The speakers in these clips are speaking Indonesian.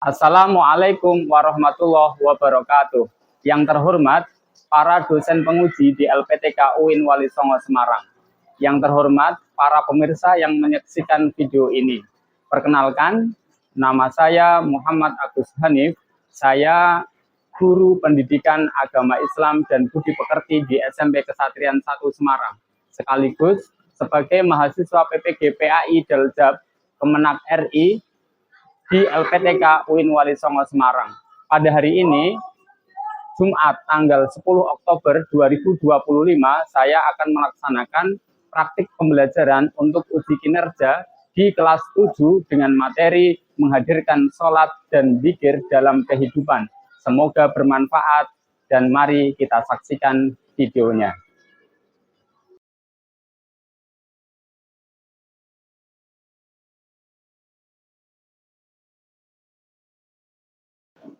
Assalamualaikum warahmatullahi wabarakatuh. Yang terhormat para dosen penguji di LPTK UIN Wali Songo Semarang. Yang terhormat para pemirsa yang menyaksikan video ini. Perkenalkan, nama saya Muhammad Agus Hanif. Saya guru pendidikan agama Islam dan budi pekerti di SMP Kesatrian 1 Semarang. Sekaligus sebagai mahasiswa PPG PAI Daljab Kemenak RI di LPTK UIN Wali Songo Semarang. Pada hari ini, Jumat tanggal 10 Oktober 2025, saya akan melaksanakan praktik pembelajaran untuk uji kinerja di kelas 7 dengan materi menghadirkan sholat dan zikir dalam kehidupan. Semoga bermanfaat dan mari kita saksikan videonya.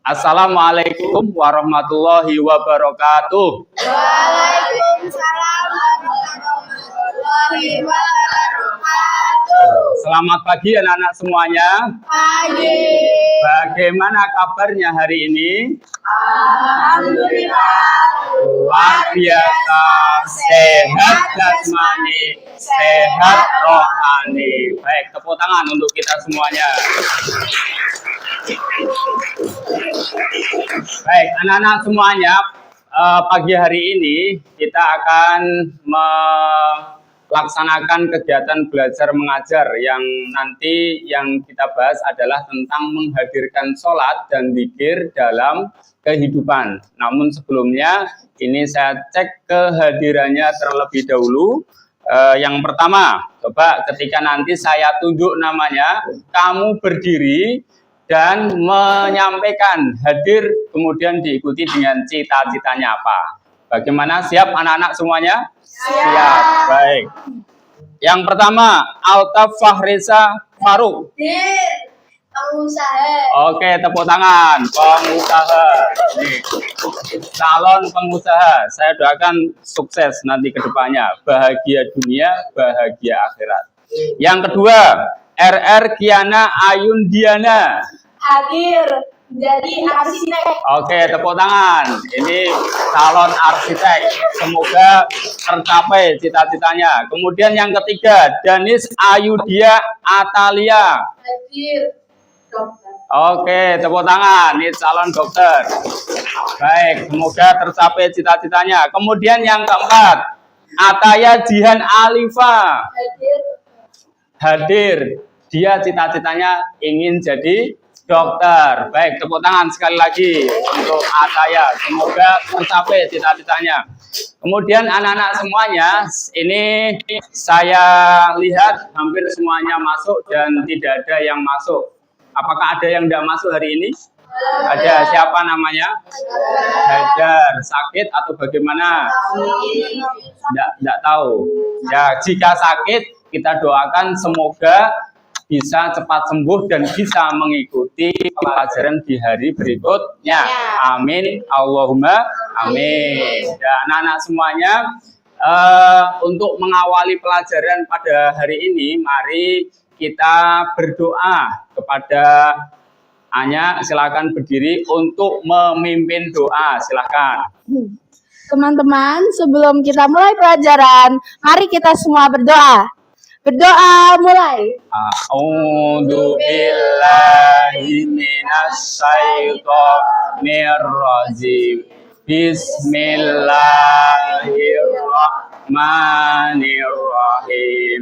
Assalamualaikum warahmatullahi wabarakatuh. Waalaikumsalam warahmatullahi wabarakatuh. Selamat pagi anak-anak semuanya. Pagi. Bagaimana kabarnya hari ini? Alhamdulillah. Luar biasa, sehat jasmani, sehat rohani. Baik, tepuk tangan untuk kita semuanya. Baik, anak-anak semuanya, pagi hari ini kita akan melaksanakan kegiatan belajar mengajar yang nanti yang kita bahas adalah tentang menghadirkan sholat dan zikir dalam kehidupan. Namun sebelumnya ini saya cek kehadirannya terlebih dahulu. Yang pertama, coba ketika nanti saya tunjuk namanya, kamu berdiri dan menyampaikan hadir, kemudian diikuti dengan cita-citanya apa. Bagaimana? Siap anak-anak semuanya? Siap. Baik. Yang pertama, Altaf Fahrisa Faruk. Pengusaha. Oke, tepuk tangan. Pengusaha. Nih, calon pengusaha. Saya doakan sukses nanti ke depannya. Bahagia dunia, bahagia akhirat. Yang kedua, RR Kiana Ayundiana. Hadir jadi arsitek. Oke, tepuk tangan. Ini calon arsitek. Semoga tercapai cita-citanya. Kemudian yang ketiga, Danis Ayudia Atalia. Hadir dokter. Oke, tepuk tangan. Ini calon dokter. Baik, semoga tercapai cita-citanya. Kemudian yang keempat, Ataya Jihan Alifa. Hadir. Dia cita-citanya ingin jadi dokter. Baik, tepuk tangan sekali lagi untuk Ataya. Semoga tercapai cita-citanya. Kemudian anak-anak semuanya, ini saya lihat hampir semuanya masuk dan tidak ada yang masuk. Apakah ada yang tidak masuk hari ini? Ada. Siapa namanya? Haidar. Sakit atau bagaimana? Tidak tahu. Ya, jika sakit, kita doakan semoga bisa cepat sembuh dan bisa mengikuti pelajaran di hari berikutnya. Amin. Allahumma amin. Dan anak-anak semuanya, untuk mengawali pelajaran pada hari ini, mari kita berdoa kepada Anya. Silakan berdiri untuk memimpin doa. Silakan. Teman-teman, sebelum kita mulai pelajaran, mari kita semua berdoa. Berdoa mulai. A'udzu billahi minasyaitonir rajim. Bismillahirrahmanirrahim.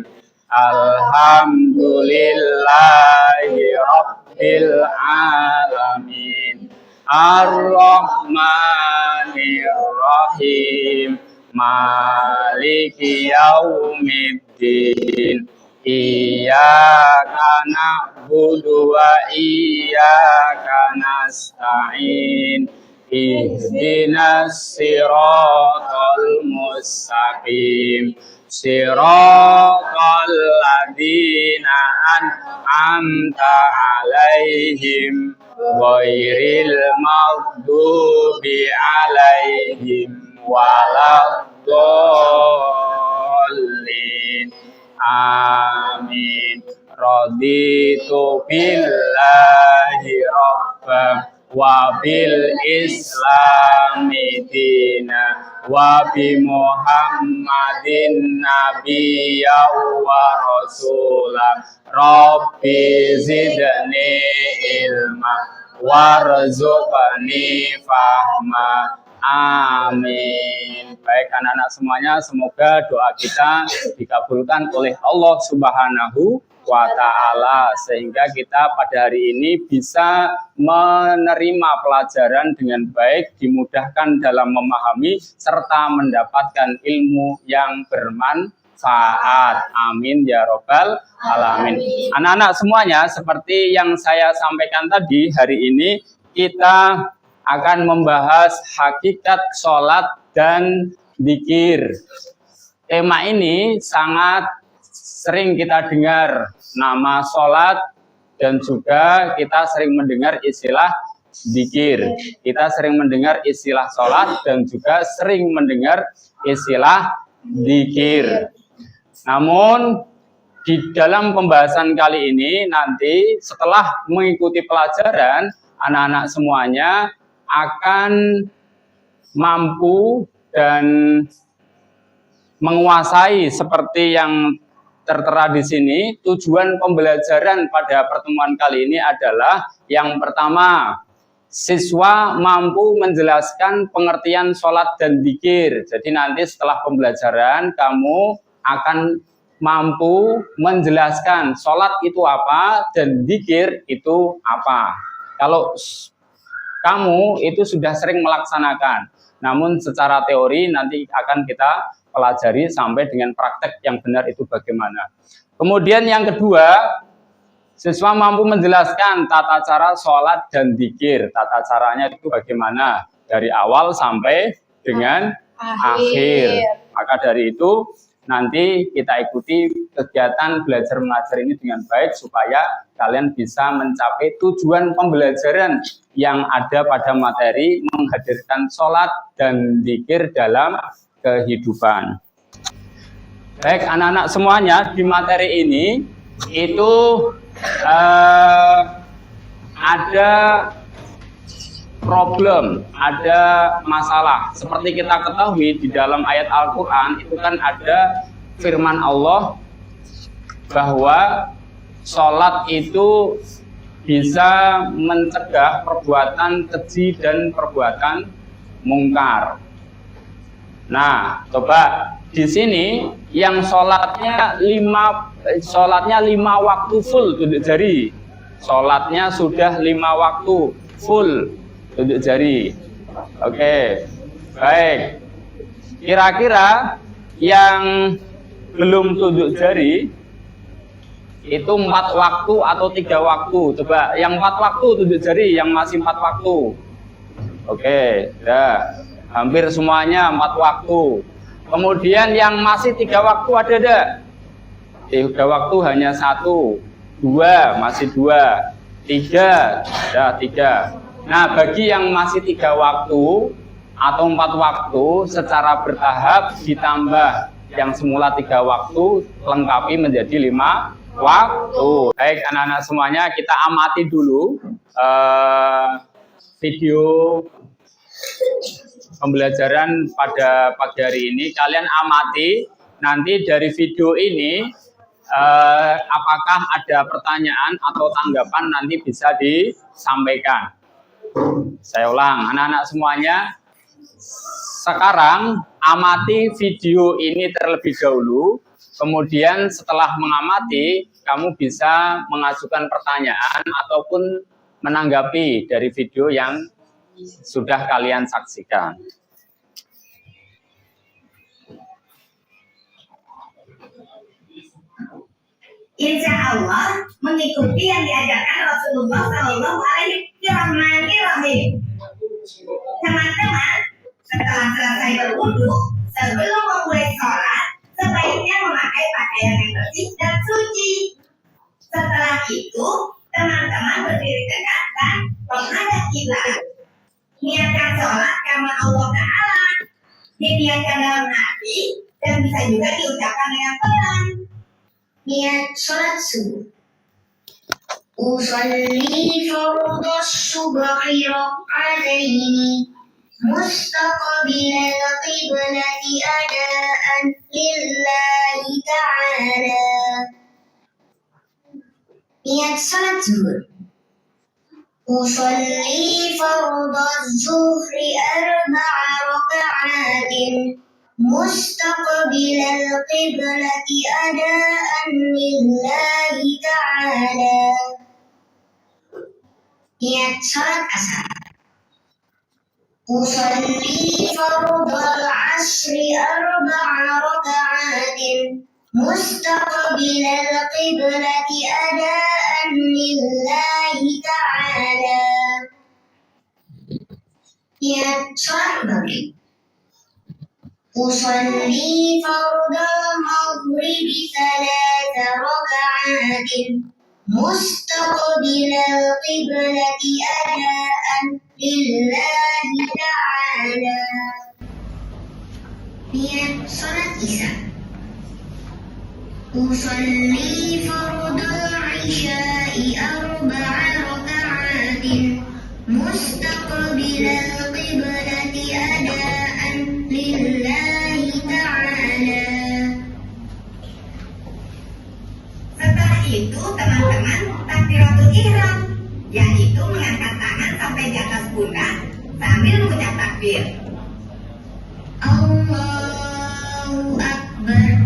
Alhamdulillahi rabbil alamin. Ar-Rahmanir-Rahim. Maliki yaumiddin. Iyyaka na'budu wa iyyaka nasta'in. Ihdinas siratal mustaqim. Siratal ladzina an'amta 'alaihim ghairil maghdubi 'alaihim waladdallin. Amin. Raditu billahi rabb rabba wa bil islami dina wa bi muhammadin nabiyya wa rasula rabbi zidni ilma warzuqni fahma. Amin. Baik anak-anak semuanya, semoga doa kita dikabulkan oleh Allah Subhanahu wa Ta'ala, sehingga kita pada hari ini bisa menerima pelajaran dengan baik, dimudahkan dalam memahami serta mendapatkan ilmu yang bermanfaat. Amin ya robbal alamin. Anak-anak semuanya, seperti yang saya sampaikan tadi, hari ini kita akan membahas hakikat sholat dan dzikir. Tema ini sangat sering kita dengar nama sholat, dan juga kita sering mendengar istilah dzikir. Kita sering mendengar istilah sholat dan juga sering mendengar istilah dzikir. Namun di dalam pembahasan kali ini nanti setelah mengikuti pelajaran, anak-anak semuanya akan mampu dan menguasai seperti yang tertera di sini. Tujuan pembelajaran pada pertemuan kali ini adalah yang pertama, siswa mampu menjelaskan pengertian sholat dan dzikir. Jadi nanti setelah pembelajaran kamu akan mampu menjelaskan sholat itu apa dan dzikir itu apa. Kalau kamu itu sudah sering melaksanakan, namun secara teori nanti akan kita pelajari sampai dengan praktek yang benar itu bagaimana. Kemudian yang kedua, siswa mampu menjelaskan tata cara sholat dan dzikir. Tata caranya itu bagaimana dari awal sampai dengan akhir. Maka dari itu nanti kita ikuti kegiatan belajar mengajar ini dengan baik supaya kalian bisa mencapai tujuan pembelajaran yang ada pada materi menghadirkan sholat dan dzikir dalam kehidupan. Baik anak-anak semuanya, di materi ini itu ada problem, ada masalah. Seperti kita ketahui di dalam ayat Al-Quran itu kan ada firman Allah bahwa sholat itu bisa mencegah perbuatan keji dan perbuatan mungkar. Nah, coba di sini yang sholatnya 5 waktu full tunjuk jari. Sholatnya sudah 5 waktu full tunjuk jari. Oke, baik. Kira-kira yang belum tunjuk jari itu 4 waktu atau 3 waktu. Coba yang 4 waktu tunjuk jari, yang masih 4 waktu. Oke, dah. Hampir semuanya 4 waktu. Kemudian yang masih 3 waktu ada enggak? 3 waktu hanya 1, 2 masih 2, 3 dah 3. Nah, bagi yang masih 3 waktu atau 4 waktu secara bertahap ditambah yang semula 3 waktu lengkapi menjadi 5 waktu. Baik anak-anak semuanya, kita amati dulu video pembelajaran pada pagi hari ini. Kalian amati nanti dari video ini apakah ada pertanyaan atau tanggapan nanti bisa disampaikan. Saya ulang, anak-anak semuanya, sekarang amati video ini terlebih dahulu. Kemudian setelah mengamati, kamu bisa mengajukan pertanyaan ataupun menanggapi dari video yang sudah kalian saksikan. Insya Allah mengikuti yang diajarkan Rasulullah Shallallahu Alaihi Wasallam. Teman-teman, setelah selesai berwudu, sebelum memulai sholat, sebaiknya memakai pakaian yang bersih dan suci. Setelah itu, teman-teman berdiri tegak dan menghadap kiblat. Niatkan sholat karena Allah Ta'ala. Diniatkan dalam hati dan bisa juga diucapkan dengan pelan. Niat sholat subuh. أصلي فرض الصبح ركعتين مستقبل القبلة أداء لله تعالى. Niat salat zuhur. أصلي فرض الظهر 4 ركعات مستقبل القبلة أداء لله تعالى. Niat salat asar. أصلي فرض العصر 4 ركعات مستقبل القبلة أداء لله تعالى. Niat salat maghrib. أصلي فرض المغرب 3 ركعات مستقبل القبلة أداء لله تعالى. Niat salat isya. أصلي فرض العشاء 4 ركعات مستقبل القبلة أداء لله تعالى. Setelah itu teman-teman takbiratul ihram, yaitu mengangkat tangan sampai di atas pundak sambil mengucap takbir. Allahu Akbar.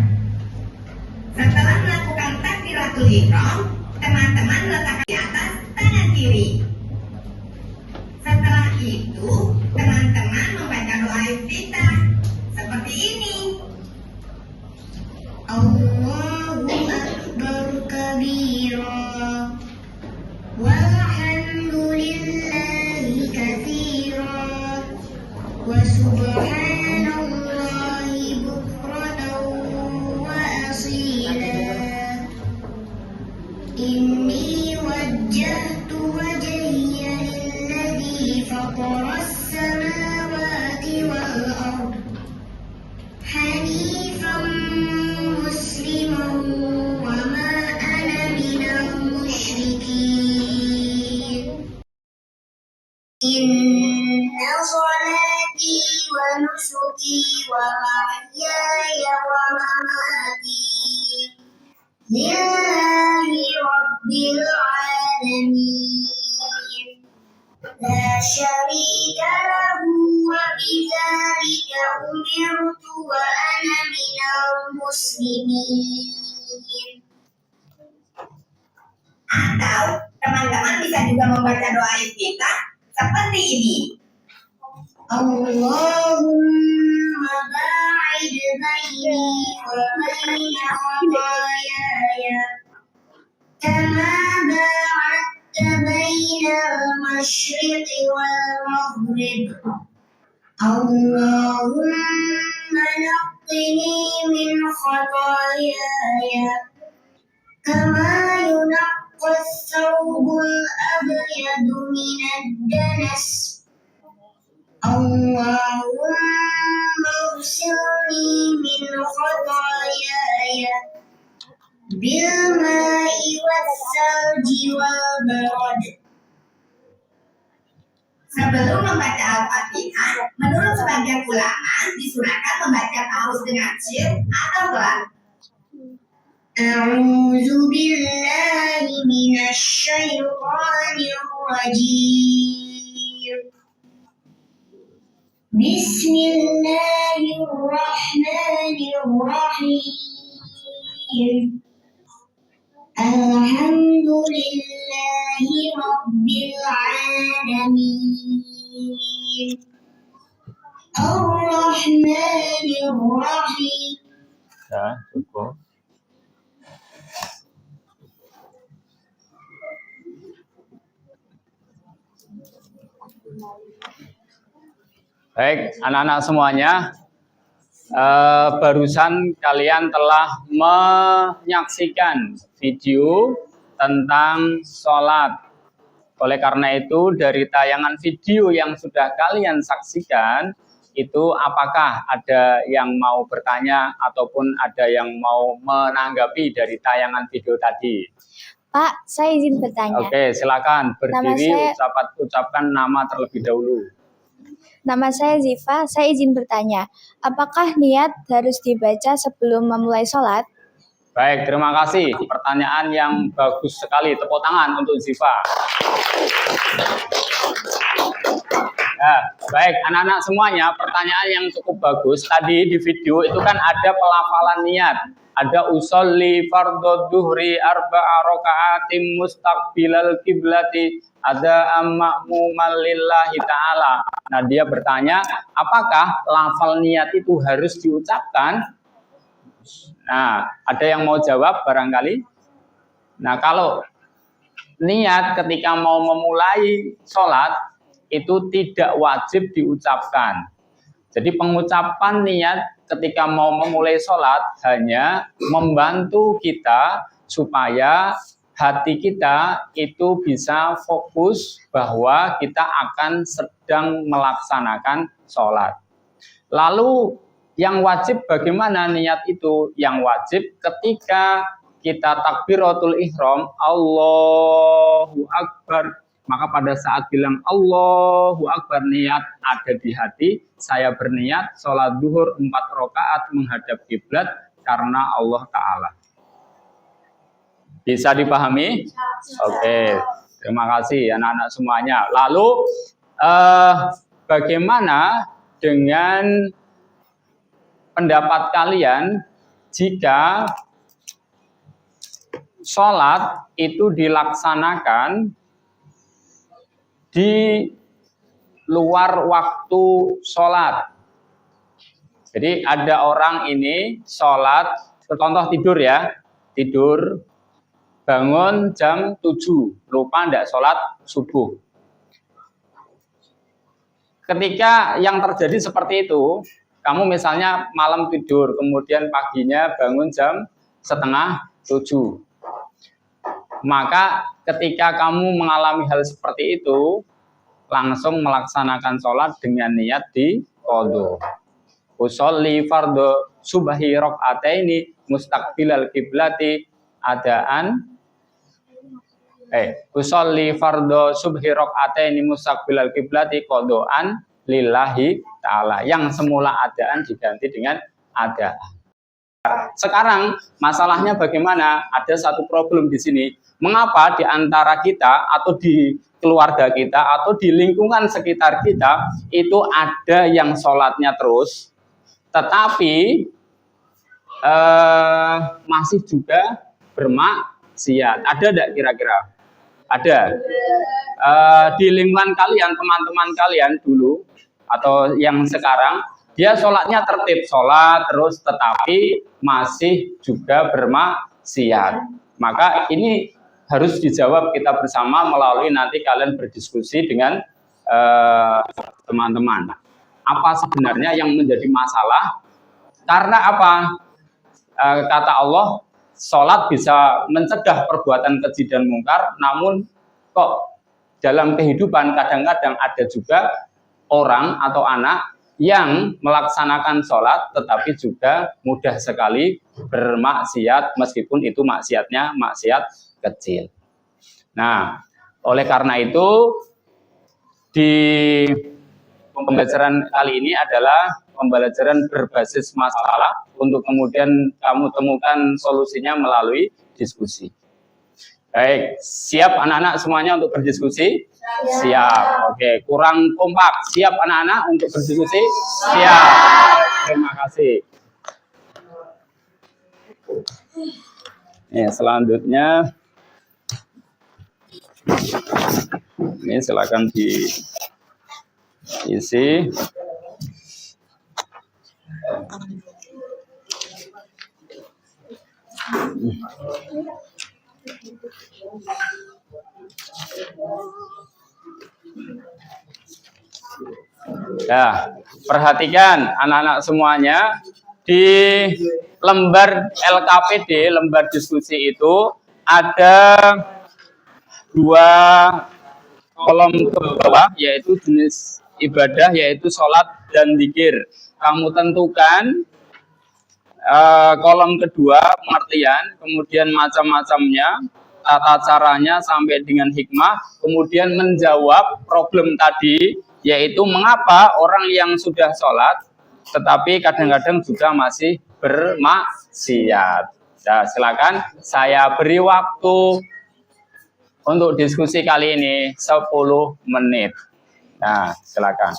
Setelah melakukan takbiratul ihram, teman-teman letakkan di atas tangan kiri. Setelah itu, teman-teman membaca doa iftitah seperti ini. Allahu Akbar kabira walhamdulillahi katsira wa subhanallahi bukratan wa asila. Inni wajjahtu wajhiya lilladzi fataras samawati wal ard hanifan musliman wa ma ana minal musyrikin. Inna salati wa nusuki wa mahyaya wa mamati lillahi rabbil alamin la syarika lahu wa bidzalika umirtu wa ana minal muslimin. Atau teman-teman bisa juga membaca doa iftitah seperti ini. Allahumma ba'id baini wa baina khataayaya kama ba'adta bainal masyriqi wal maghrib. Allahumma naqqini min khataayaya kama yunaqqa ath-thawbul abyadu minad danas. Allahumma ighsilni min khataayaya bil ma'i was-salji wal barad. Sebelum membaca Al-Fatihah, menurut sebagian ulama disunahkan membaca ta'awudz dengan sir atau pelan. A'udzu billahi minasy syaithanir rajim. Bismillahirrahmanirrahim. Alhamdulillahi rabbil alamin. Ar-Rahmanir-Rahim. Ya, cukup. Baik, anak-anak semuanya, barusan kalian telah menyaksikan video tentang sholat. Oleh karena itu, dari tayangan video yang sudah kalian saksikan, itu apakah ada yang mau bertanya ataupun ada yang mau menanggapi dari tayangan video tadi? Pak, saya izin bertanya. Oke, silakan berdiri, Nama ucapkan nama terlebih dahulu. Nama saya Ziva, saya izin bertanya. Apakah niat harus dibaca sebelum memulai sholat? Baik, terima kasih. Pertanyaan yang bagus sekali. Tepuk tangan untuk Ziva. Nah, baik, anak-anak semuanya, pertanyaan yang cukup bagus. Tadi di video itu kan ada pelafalan niat. Ada usolli fardhu duhri arba'a raka'atim mustaqbilal kiblati, ada ma'muman lillahi ta'ala. Nah, dia bertanya, apakah lafal niat itu harus diucapkan? Nah, ada yang mau jawab barangkali? Nah, kalau niat ketika mau memulai sholat, itu tidak wajib diucapkan. Jadi pengucapan niat ketika mau memulai sholat hanya membantu kita supaya hati kita itu bisa fokus bahwa kita akan sedang melaksanakan sholat. Lalu yang wajib bagaimana niat itu? Yang wajib ketika kita takbiratul ihram, Allahu Akbar, maka pada saat bilang Allahu Akbar, niat ada di hati. Saya berniat sholat duhur 4 rakaat menghadap kiblat karena Allah Ta'ala. Bisa dipahami? Oke, terima kasih anak-anak semuanya. Lalu bagaimana dengan pendapat kalian jika sholat itu dilaksanakan di luar waktu sholat? Jadi ada orang ini sholat, contoh tidur ya, tidur, bangun jam 7, lupa tidak sholat subuh. Ketika yang terjadi seperti itu, kamu misalnya malam tidur, kemudian paginya bangun jam setengah 7. Maka ketika kamu mengalami hal seperti itu, langsung melaksanakan sholat dengan niat di qadha. Usolli fardhu subhi raka'ataini mustaqbilal kiblati adaan. Usolli fardhu subhi raka'ataini mustaqbilal kiblati qadhaan lillahi ta'ala. Yang semula adaan diganti dengan adaan. Sekarang masalahnya bagaimana? Ada satu problem di sini. Mengapa di antara kita atau di keluarga kita atau di lingkungan sekitar kita itu ada yang sholatnya terus, tetapi masih juga bermaksiat? Ada tidak kira-kira? Ada. Di lingkungan kalian, teman-teman kalian dulu atau yang sekarang, dia sholatnya tertib, sholat terus, tetapi masih juga bermaksiat. Maka ini harus dijawab kita bersama melalui nanti kalian berdiskusi dengan teman-teman. Apa sebenarnya yang menjadi masalah? Karena apa? Kata Allah, sholat bisa mencegah perbuatan keji dan mungkar, namun kok dalam kehidupan kadang-kadang ada juga orang atau anak yang melaksanakan sholat tetapi juga mudah sekali bermaksiat meskipun itu maksiatnya maksiat kecil. Nah, oleh karena itu di pembelajaran kali ini adalah pembelajaran berbasis masalah untuk kemudian kamu temukan solusinya melalui diskusi. Baik, siap anak-anak semuanya untuk berdiskusi? Siap. Oke, kurang kompak. Siap anak-anak untuk berdiskusi? Siap. Terima kasih. Selanjutnya ini silakan diisi. Ya, perhatikan anak-anak semuanya, di lembar LKPD, lembar diskusi itu ada 2 kolom ke bawah, yaitu jenis ibadah, yaitu sholat dan zikir. Kamu tentukan kolom kedua pengertian, kemudian macam-macamnya, tata caranya sampai dengan hikmah, kemudian menjawab problem tadi, yaitu mengapa orang yang sudah sholat tetapi kadang-kadang juga masih bermaksiat. Nah, silakan saya beri waktu untuk diskusi kali ini 10 menit. Nah, silakan.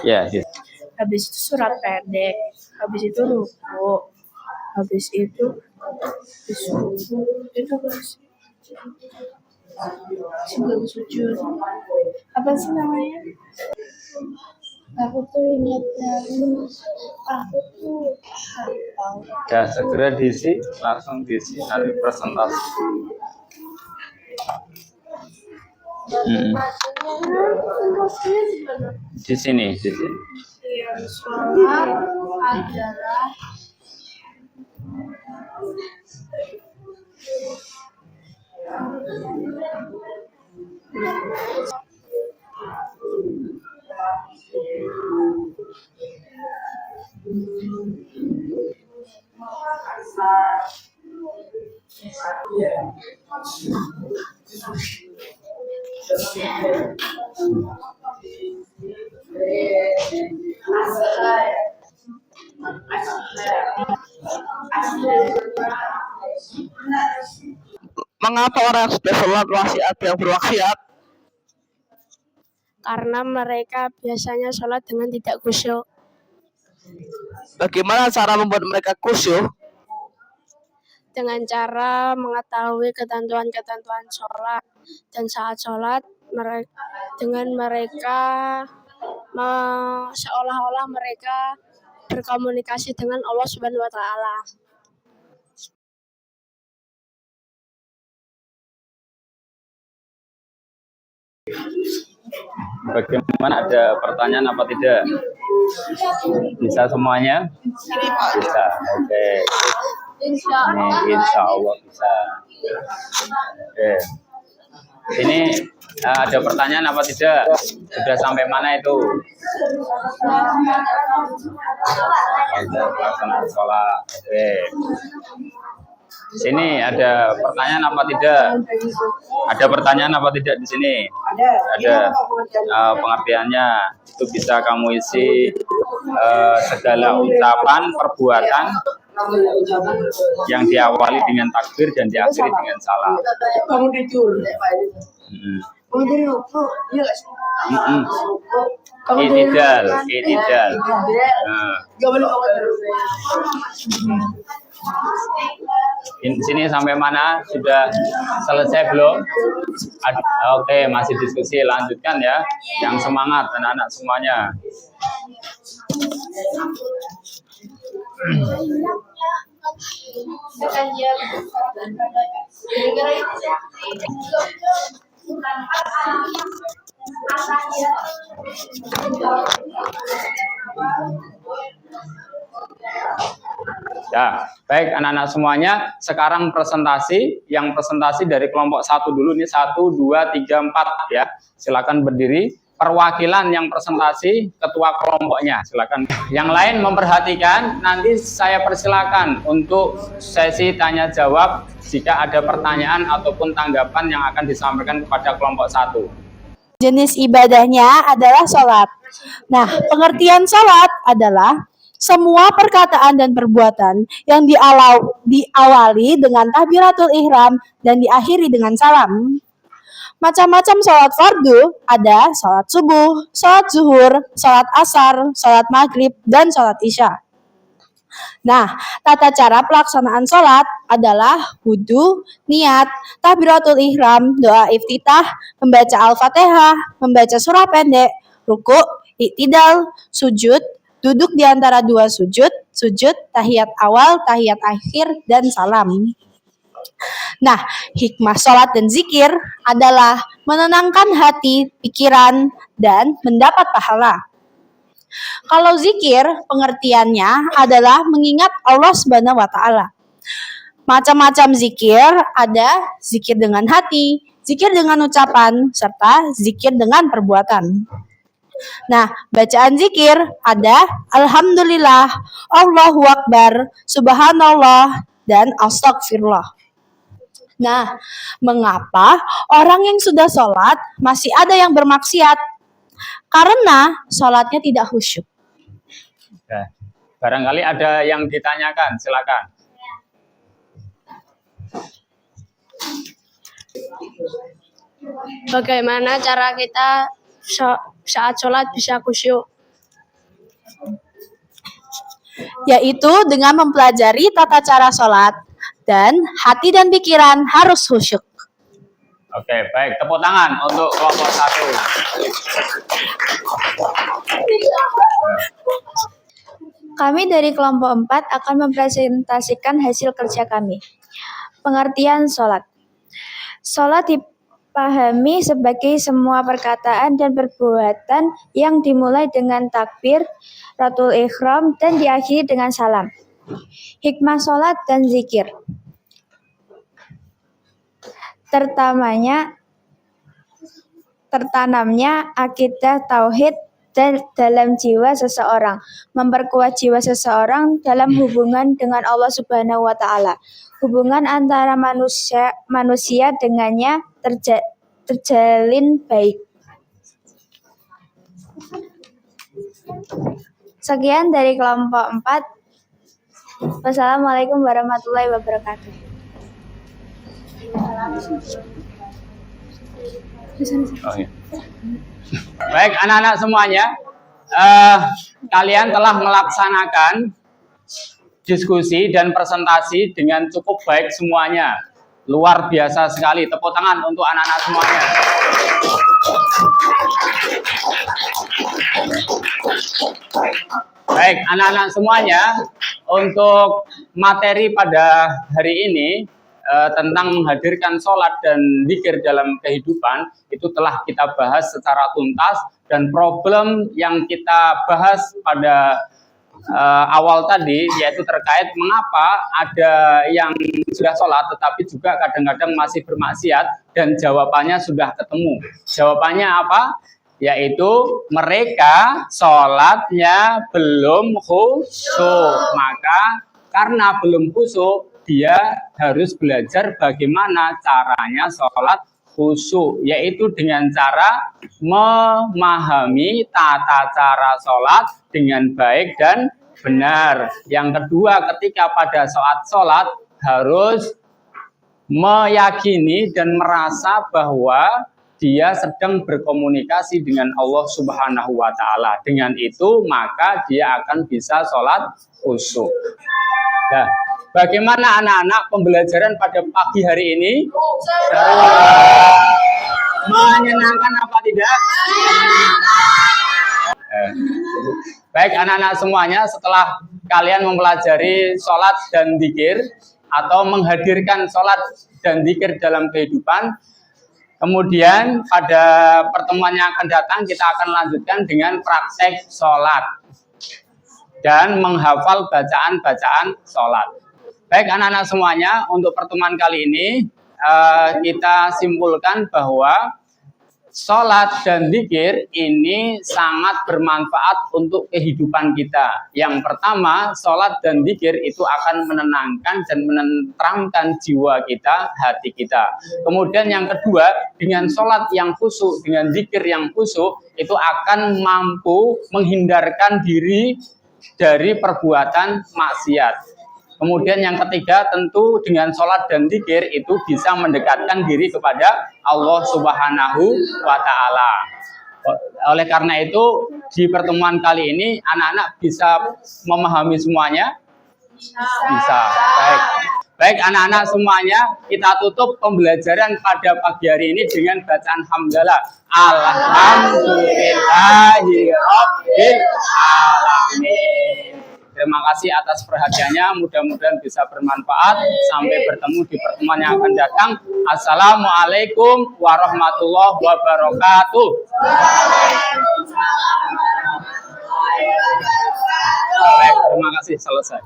Ya, yes. Habis itu surat pendek, habis itu ruku, habis itu sebelum sujud. Apa sih namanya? Aku tuh ingat aku tuh hafal. Ya, segera diisi, langsung diisi nanti presentasi. Di sini. Yang sholat adalah Mengapa orang yang sudah sholat masih ada yang bermaksiat? karena mereka biasanya sholat dengan tidak khusyuk. Bagaimana cara membuat mereka khusyuk? Dengan cara mengetahui ketentuan-ketentuan sholat dan saat sholat dengan mereka seolah-olah mereka berkomunikasi dengan Allah Subhanahu wa Ta'ala. Bagaimana, ada pertanyaan apa tidak? Bisa semuanya? Bisa. Oke. Ini insya Allah bisa. Oke. Ini ada pertanyaan apa tidak? Sudah sampai mana itu? Pelaksanaan sholat. Oke. Sini ada pertanyaan apa tidak? Ada pertanyaan apa tidak di sini? Ada. Pengertiannya itu bisa kamu isi segala ucapan, perbuatan yang diawali dengan takbir dan diakhiri dengan salam. Itidal. Sini sampai mana? Sudah selesai belum? Oke, masih diskusi, lanjutkan ya. Yang semangat anak-anak semuanya. Ya, baik anak-anak semuanya. Sekarang presentasi, yang presentasi dari kelompok 1 dulu, ini 1, 2, 3, 4 ya. Silakan berdiri. Perwakilan yang presentasi, ketua kelompoknya, silakan. Yang lain memperhatikan, nanti saya persilakan untuk sesi tanya jawab jika ada pertanyaan ataupun tanggapan yang akan disampaikan kepada kelompok 1. Jenis ibadahnya adalah sholat. Nah, pengertian sholat adalah semua perkataan dan perbuatan yang diawali dengan takbiratul ihram dan diakhiri dengan salam. Macam-macam sholat fardu ada sholat subuh, sholat zuhur, sholat asar, sholat maghrib, dan sholat isya. Nah, tata cara pelaksanaan sholat adalah wudhu, niat, takbiratul ihram, doa iftitah, membaca al-fatihah, membaca surah pendek, ruku, i'tidal, sujud, duduk di antara dua sujud, tahiyat awal, tahiyat akhir, dan salam. Nah, hikmah sholat dan zikir adalah menenangkan hati, pikiran, dan mendapat pahala. Kalau zikir, pengertiannya adalah mengingat Allah Subhanahu wa Ta'ala. Macam-macam zikir, ada zikir dengan hati, zikir dengan ucapan, serta zikir dengan perbuatan. Nah, bacaan zikir ada Alhamdulillah, Allahu Akbar, Subhanallah, dan Astagfirullah. Nah, mengapa orang yang sudah sholat masih ada yang bermaksiat? Karena sholatnya tidak khusyuk. Nah, barangkali ada yang ditanyakan, silakan. Bagaimana cara kita saat sholat bisa khusyuk? Yaitu dengan mempelajari tata cara sholat dan hati dan pikiran harus khusyuk. Oke, baik. Tepuk tangan untuk kelompok 1. Kami dari kelompok 4 akan mempresentasikan hasil kerja kami. Pengertian sholat. Sholat dipahami sebagai semua perkataan dan perbuatan yang dimulai dengan takbir, ratul ikhram, dan diakhiri dengan salam. Hikmah sholat dan zikir. Tertanamnya akidah tauhid dalam jiwa seseorang, memperkuat jiwa seseorang dalam hubungan dengan Allah Subhanahu wa Ta'ala. Hubungan antara manusia dengannya terjalin baik. Sekian dari kelompok 4. Wassalamualaikum warahmatullahi wabarakatuh. Oh, ya. Baik, anak-anak semuanya, kalian telah melaksanakan diskusi dan presentasi dengan cukup baik semuanya. Luar biasa sekali. Tepuk tangan untuk anak-anak semuanya. Baik, anak-anak semuanya, untuk materi pada hari ini tentang menghadirkan sholat dan zikir dalam kehidupan itu telah kita bahas secara tuntas, dan problem yang kita bahas pada awal tadi yaitu terkait mengapa ada yang sudah sholat tetapi juga kadang-kadang masih bermaksiat, dan jawabannya sudah ketemu. Jawabannya apa? Yaitu mereka sholatnya belum khusyuk. Maka karena belum khusyuk, dia harus belajar bagaimana caranya sholat khusyuk, yaitu dengan cara memahami tata cara sholat dengan baik dan benar. Yang kedua, ketika pada saat sholat harus meyakini dan merasa bahwa dia sedang berkomunikasi dengan Allah Subhanahu wa Ta'ala. Dengan itu maka dia akan bisa sholat khusyuk. Nah, bagaimana anak-anak pembelajaran pada pagi hari ini? Menyenangkan apa tidak? Baik anak-anak semuanya, setelah kalian mempelajari sholat dan zikir atau menghadirkan sholat dan zikir dalam kehidupan, kemudian pada pertemuan yang akan datang kita akan lanjutkan dengan praktek sholat dan menghafal bacaan-bacaan sholat. Baik anak-anak semuanya, untuk pertemuan kali ini kita simpulkan bahwa sholat dan zikir ini sangat bermanfaat untuk kehidupan kita. Yang pertama, sholat dan zikir itu akan menenangkan dan menenteramkan jiwa kita, hati kita. Kemudian yang kedua, dengan sholat yang khusyuk, dengan zikir yang khusyuk, itu akan mampu menghindarkan diri dari perbuatan maksiat. Kemudian yang ketiga, tentu dengan sholat dan zikir itu bisa mendekatkan diri kepada Allah Subhanahu wa Ta'ala. Oleh karena itu, di pertemuan kali ini anak-anak bisa memahami semuanya? Bisa. Baik. Baik anak-anak semuanya, kita tutup pembelajaran pada pagi hari ini dengan bacaan hamdalah. Alhamdulillahirabbil alamin. Terima kasih atas perhatiannya, mudah-mudahan bisa bermanfaat. Sampai bertemu di pertemuan yang akan datang. Assalamualaikum warahmatullahi wabarakatuh. Baik, terima kasih, selesai.